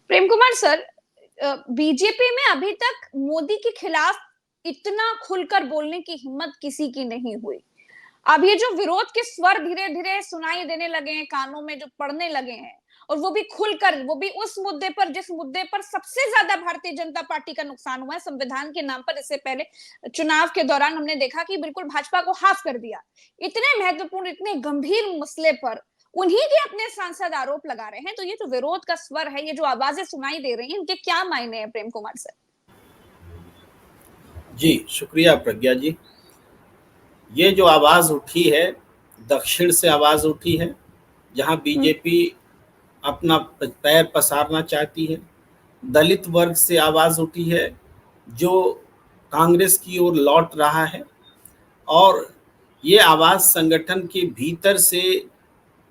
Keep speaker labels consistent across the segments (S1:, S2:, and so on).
S1: Prem Kumar sir, BJP में अभी तक मोदी के खिलाफ इतना खुलकर बोलने की हिम्मत किसी की नहीं हुई। अब ये जो विरोध के स्वर धीरे धीरे सुनाई देने लगे हैं, कानों में जो पड़ने लगे हैं, और वो भी खुलकर, वो भी उस मुद्दे पर जिस मुद्दे पर सबसे ज्यादा भारतीय जनता पार्टी का नुकसान हुआ है, संविधान के नाम पर। इससे पहले चुनाव के दौरान हमने देखा कि बिल्कुल भाजपा को हाफ कर दिया। इतने महत्वपूर्ण, इतने गंभीर मसले पर उन्हीं के अपने सांसद आरोप लगा रहे हैं। तो ये जो विरोध का स्वर है, ये जो आवाजें सुनाई दे रही हैं, इनके क्या मायने हैं प्रेम कुमार सर?
S2: जी शुक्रिया प्रज्ञा जी। ये जो आवाज उठी है, दक्षिण से आवाज उठी है, जहां बीजेपी अपना पैर पसारना चाहती है। दलित वर्ग से आवाज उठी है, जो कांग्रेस की ओर लौट रहा है। और ये आवाज संगठन के भीतर से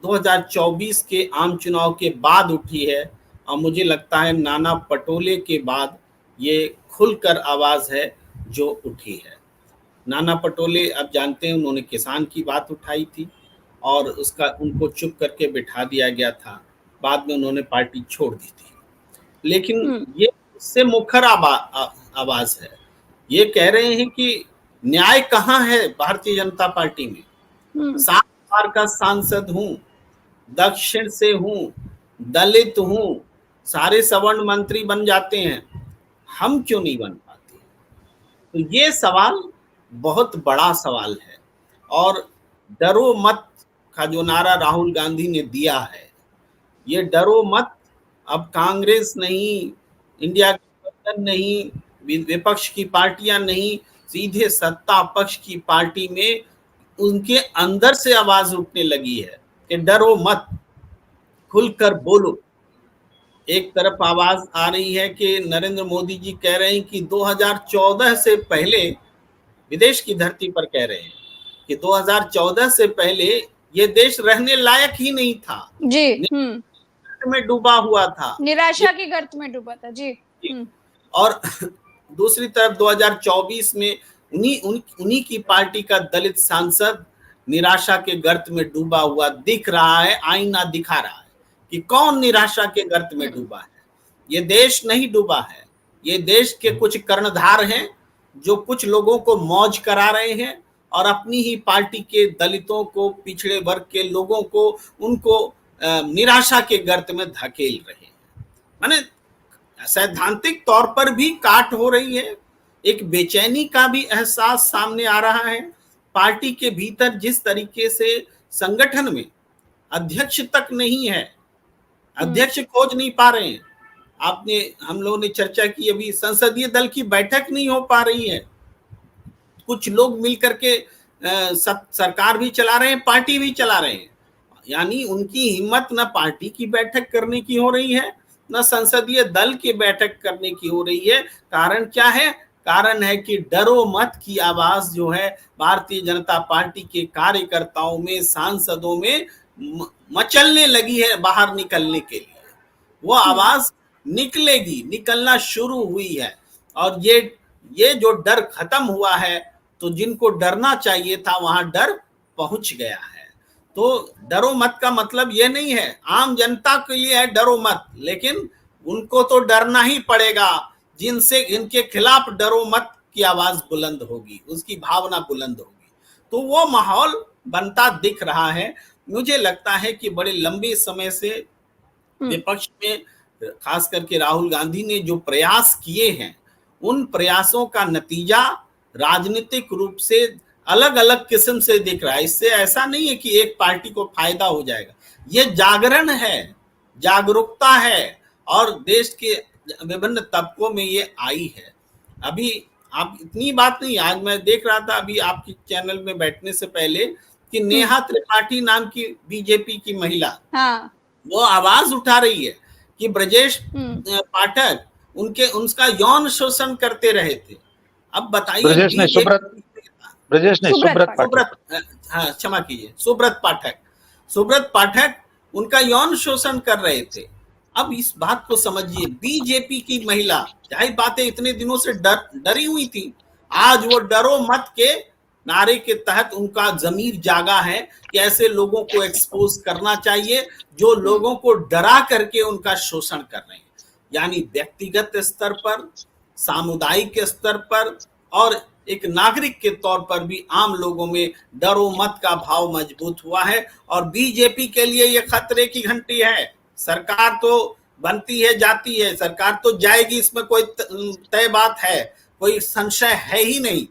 S2: 2024 के आम चुनाव के बाद उठी है। और मुझे लगता है नाना पटोले के बाद ये खुलकर आवाज है जो उठी है। नाना पटोले, आप जानते हैं, उन्होंने किसान की बात उठाई थी और उसका उनको चुप करके बिठा दिया गया था। बाद में उन्होंने पार्टी छोड़ दी थी। लेकिन ये उससे मुखर आवाज है। ये कह रहे हैं कि न्याय कहाँ है भारतीय जनता पार्टी में। 7 बार का सांसद हूं, दक्षिण से हूं, दलित हूं, सारे सवर्ण मंत्री बन जाते हैं, हम क्यों नहीं बन पाते? तो ये सवाल बहुत बड़ा सवाल है। और डरो मत का जो नारा राहुल गांधी ने दिया है, ये डरो मत, अब कांग्रेस नहीं, इंडिया गठबंधन नहीं, विपक्ष की पार्टियां नहीं, सीधे सत्ता पक्ष की पार्टी में उनके अंदर से आवाज उठने लगी है कि डरो मत, खुलकर बोलो। एक तरफ आवाज आ रही है कि नरेंद्र मोदी जी कह रहे हैं कि 2014 से पहले, विदेश की धरती पर कह रहे हैं कि 2014 से पहले ये देश रहने लायक ही नहीं था
S1: जी।
S2: में डूबा हुआ था,
S1: निराशा की गर्त में डूबा था। जी।
S2: और दूसरी तरफ 2024 में उन्हीं की पार्टी का दलित सांसद निराशा के गर्त में डूबा हुआ दिख रहा है। आईना दिखा रहा है कि कौन निराशा के गर्त में डूबा है। ये देश नहीं डूबा है, ये देश के कुछ कर्णधार हैं जो कुछ लोगों को मौज करा रहे हैं और अपनी ही पार्टी के दलितों को, पिछड़े वर्ग के लोगों को, उनको निराशा के गर्त में धकेल रहे हैं। माने सैद्धांतिक तौर पर भी काट हो रही है, एक बेचैनी का भी एहसास सामने आ रहा है। पार्टी के भीतर जिस तरीके से संगठन में अध्यक्ष तक नहीं है, अध्यक्ष खोज नहीं पा रहे हैं। हम लोगों ने चर्चा की, अभी संसदीय दल की बैठक नहीं हो पा रही है। कुछ लोग मिलकर के सरकार भी चला रहे हैं, पार्टी भी चला रहे हैं। यानी उनकी हिम्मत न पार्टी की बैठक करने की हो रही है, न संसदीय दल की बैठक करने की हो रही है। कारण क्या है? कारण है कि डरो मत की आवाज जो है भारतीय जनता पार्टी के कार्यकर्ताओं में, सांसदों में मचलने लगी है बाहर निकलने के लिए। वो आवाज निकलेगी, निकलना शुरू हुई है। और ये जो डर खत्म हुआ है, तो जिनको डरना चाहिए था वहां डर पहुंच गया है। तो डरो मत का मतलब ये नहीं है आम जनता के लिए है डरो मत, लेकिन उनको तो डरना ही पड़ेगा इनके खिलाफ डरो मत की आवाज बुलंद होगी, उसकी भावना बुलंद होगी। तो वो माहौल बनता दिख रहा है। मुझे लगता है कि बड़े लंबे समय से विपक्ष में, खास करके राहुल गांधी ने जो प्रयास किए हैं, उन प्रयासों का नतीजा राजनीतिक रूप से अलग अलग किस्म से दिख रहा है। इससे ऐसा नहीं है कि एक पार्टी को फायदा हो जाएगा। ये जागरण है, जागरूकता है, और देश के विभिन्न तबकों में ये आई है। अभी आप इतनी बात नहीं, आज मैं देख रहा था अभी आपके चैनल में बैठने से पहले कि नेहा त्रिपाठी नाम की बीजेपी की महिला, वो आवाज उठा रही है कि ब्रजेश पाठक उनका यौन शोषण करते रहे थे। अब बताइए, क्षमा कीजिए, सुब्रत पाठक उनका यौन शोषण कर रहे थे। अब इस बात को समझिए, बीजेपी की महिला, जाहिर बात है इतने दिनों से डरी हुई थी, आज वो डरो मत के नारे के तहत उनका जमीर जागा है कि ऐसे लोगों को एक्सपोज करना चाहिए जो लोगों को डरा करके उनका शोषण कर रहे हैं। यानी व्यक्तिगत स्तर पर, सामुदायिक स्तर पर और एक नागरिक के तौर पर भी आम लोगों में डरो मत का भाव मजबूत हुआ है। और बीजेपी के लिए ये खतरे की घंटी है। सरकार तो बनती है, जाती है, सरकार तो जाएगी, इसमें कोई तय बात है, कोई संशय है ही नहीं।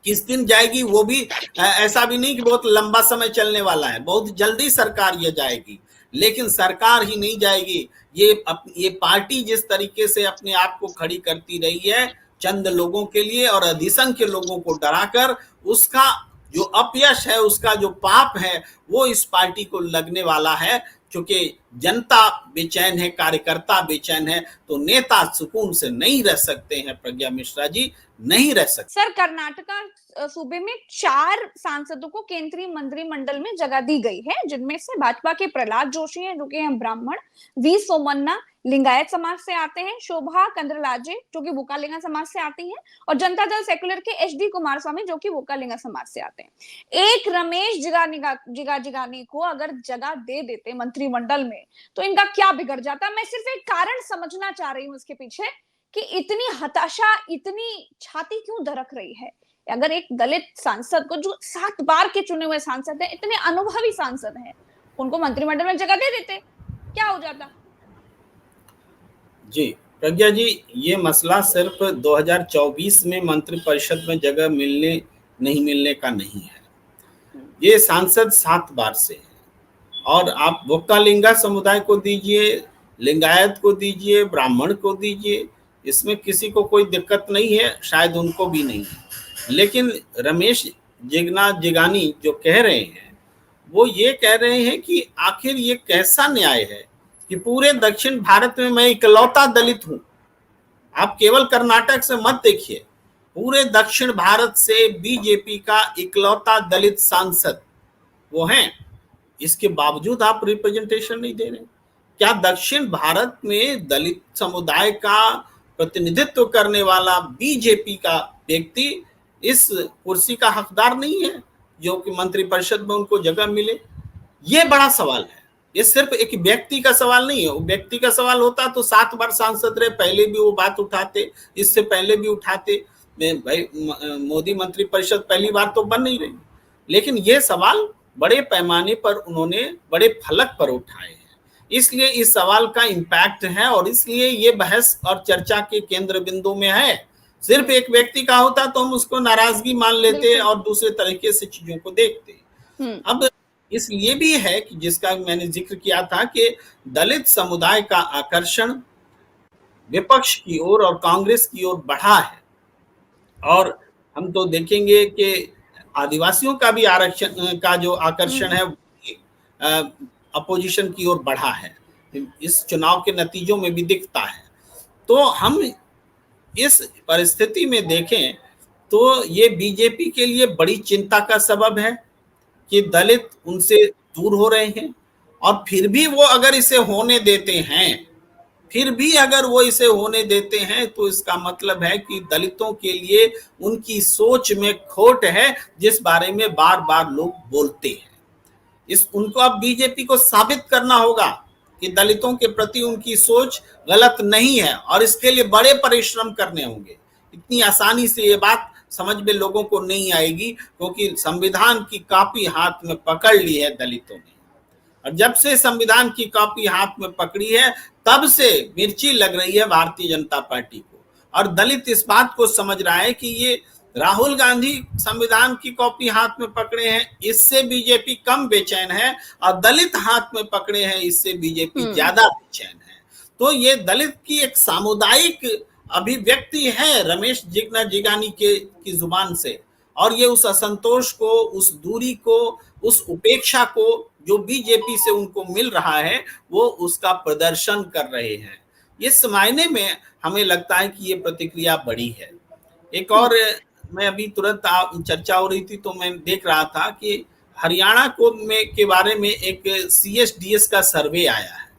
S2: किस दिन जाएगी वो भी ऐसा भी नहीं कि बहुत लंबा समय चलने वाला है, बहुत जल्दी सरकार ये जाएगी। लेकिन सरकार ही नहीं जाएगी, ये पार्टी जिस तरीके से अपने आप को खड़ी करती रही है चंद लोगों के लिए और अधिसंख्य लोगों को डराकर, उसका जो अपयश है, उसका जो पाप है, वो इस पार्टी को लगने वाला है। क्योंकि जनता बेचैन है, कार्यकर्ता बेचैन है, तो नेता सुकून से नहीं रह सकते हैं। प्रज्ञा मिश्रा जी नहीं रह सकते।
S1: सर, कर्नाटका सूबे में 4 सांसदों को केंद्रीय मंत्रिमंडल में जगह दी गई है, जिनमें से भाजपा के प्रहलाद जोशी हैं जो कि हैं ब्राह्मण, वी सोमन्ना लिंगायत समाज से आते हैं, शोभा कंद्रलाजे जो कि वोकालिंगा समाज से आती हैं, और जनता दल सेक्युलर के एचडी कुमारस्वामी जो कि वोकालिंगा समाज से आते हैं। एक रमेश जिगाजिगानी को अगर जगह दे देते मंत्रिमंडल में तो इनका क्या बिगड़ जाता। मैं सिर्फ एक कारण समझना चाह रही हूँ इसके पीछे कि इतनी हताशा, इतनी छाती क्यों दरक रही है। अगर एक दलित सांसद को, जो 7 बार के चुने हुए सांसद हैं, इतने अनुभवी सांसद हैं, उनको मंत्रिमंडल में जगह दे देते, क्या हो जाता।
S2: जी प्रज्ञा जी, ये मसला सिर्फ 2024 में मंत्रिपरिषद में जगह मिलने नहीं मिलने का नहीं है। ये सांसद 7 बार से है और आप वोक्कालिंगा समुदाय को दीजिए, लिंगायत को दीजिए, ब्राह्मण को दीजिए, इसमें किसी को कोई दिक्कत नहीं है, शायद उनको भी नहीं है। लेकिन रमेश जिगानी जो कह रहे हैं, वो ये कह रहे हैं कि आखिर ये कैसा न्याय है कि पूरे दक्षिण भारत में मैं इकलौता दलित हूं। आप केवल कर्नाटक से मत देखिए, पूरे दक्षिण भारत से बीजेपी का इकलौता दलित सांसद वो हैं, इसके बावजूद आप रिप्रेजेंटेशन नहीं दे रहे। क्या दक्षिण भारत में दलित समुदाय का प्रतिनिधित्व करने वाला बीजेपी का व्यक्ति इस कुर्सी का हकदार नहीं है जो कि मंत्रिपरिषद में उनको जगह मिले? ये बड़ा सवाल है। ये सिर्फ एक व्यक्ति का सवाल नहीं है। वो व्यक्ति का सवाल होता तो 7 बार सांसद रहे, पहले भी वो बात उठाते, इससे पहले भी उठाते। भाई मोदी मंत्रिपरिषद पहली बार तो बन नहीं रही, लेकिन ये सवाल बड़े पैमाने पर उन्होंने बड़े फलक पर उठाए हैं। इसलिए इस सवाल का इम्पैक्ट है और इसलिए ये बहस और चर्चा के केंद्र बिंदु में है। सिर्फ एक व्यक्ति का होता तो हम उसको नाराजगी मान लेते और दूसरे तरीके से चीजों को देखते। अब इसलिए भी है कि जिसका मैंने जिक्र किया था कि दलित समुदाय का आकर्षण विपक्ष की ओर और कांग्रेस की ओर बढ़ा है। और हम तो देखेंगे कि आदिवासियों का भी आरक्षण का जो आकर्षण है अपोजिशन की ओर बढ़ा है, इस चुनाव के नतीजों में भी दिखता है। तो हम इस परिस्थिति में देखें तो ये बीजेपी के लिए बड़ी चिंता का सबब है कि दलित उनसे दूर हो रहे हैं। और फिर भी वो अगर इसे होने देते हैं, तो इसका मतलब है कि दलितों के लिए उनकी सोच में खोट है, जिस बारे में बार बार लोग बोलते हैं। उनको अब बीजेपी को साबित करना होगा कि दलितों के प्रति उनकी सोच गलत नहीं है और इसके लिए बड़े परिश्रम करने होंगे। इतनी आसानी से ये बात समझ में लोगों को नहीं आएगी, क्योंकि संविधान की कॉपी हाथ में पकड़ ली है दलितों ने। और जब से संविधान की कॉपी हाथ में पकड़ी है, तब से मिर्ची लग रही है भारतीय जनता पार्टी को। और दलित इस बात को समझ रहा है कि ये राहुल गांधी संविधान की कॉपी हाथ में पकड़े हैं, इससे बीजेपी कम बेचैन है, और दलित हाथ में पकड़े हैं, इससे बीजेपी ज्यादा बेचैन है। तो ये दलित की एक सामुदायिक अभिव्यक्ति है रमेश जिगानी की जुबान से। और ये उस असंतोष को, उस दूरी को, उस उपेक्षा को जो बीजेपी से उनको मिल रहा है, वो उसका प्रदर्शन कर रहे हैं। इस मायने में हमें लगता है कि ये प्रतिक्रिया बड़ी है। एक और, मैं अभी तुरंत चर्चा हो रही थी तो मैं देख रहा था कि हरियाणा के बारे में एक CSDS का सर्वे आया है।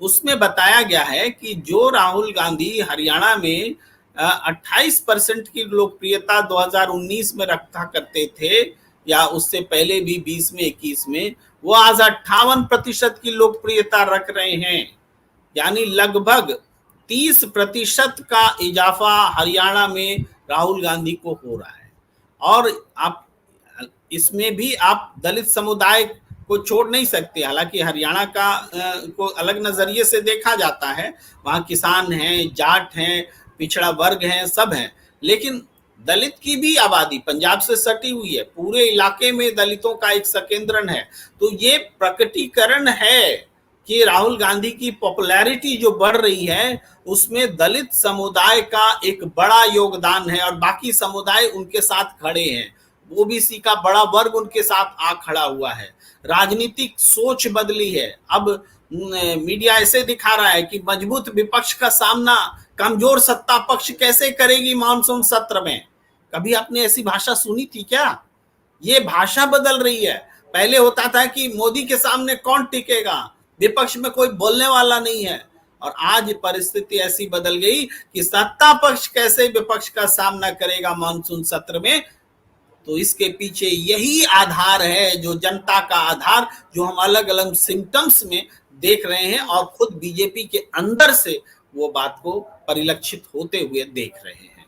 S2: उसमें बताया गया है कि जो राहुल गांधी हरियाणा में 28% की लोकप्रियता 2019 में रखा करते थे, या उससे पहले भी 20 में 21 में, वो आज 58% की लोकप्रियता रख रहे हैं। यानी लगभग 30% का इजाफा हरियाणा में राहुल गांधी को हो रहा है। और आप इसमें भी आप दलित समुदाय को छोड़ नहीं सकते। हालांकि हरियाणा का को अलग नजरिए से देखा जाता है, वहाँ किसान हैं, जाट हैं, पिछड़ा वर्ग हैं, सब हैं, लेकिन दलित की भी आबादी पंजाब से सटी हुई है, पूरे इलाके में दलितों का एक संकेंद्रण है। तो ये प्रकटीकरण है कि राहुल गांधी की पॉपुलैरिटी जो बढ़ रही है उसमें दलित समुदाय का एक बड़ा योगदान है और बाकी समुदाय उनके साथ खड़े हैं। ओबीसी का बड़ा वर्ग उनके साथ आ खड़ा हुआ है। राजनीतिक सोच बदली है। अब मीडिया ऐसे दिखा रहा है कि मजबूत विपक्ष का सामना कमजोर सत्ता पक्ष कैसे करेगी मानसून सत्र में। कभी आपने ऐसी भाषा सुनी थी क्या? ये भाषा बदल रही है। पहले होता था कि मोदी के सामने कौन टिकेगा, विपक्ष में कोई बोलने वाला नहीं है, और आज परिस्थिति ऐसी बदल गई कि सत्ता पक्ष कैसे विपक्ष का सामना करेगा मानसून सत्र में। तो इसके पीछे यही आधार है, जो जनता का आधार जो हम अलग अलग सिम्टम्स में देख रहे हैं और खुद बीजेपी के अंदर से वो बात को परिलक्षित होते हुए देख रहे हैं।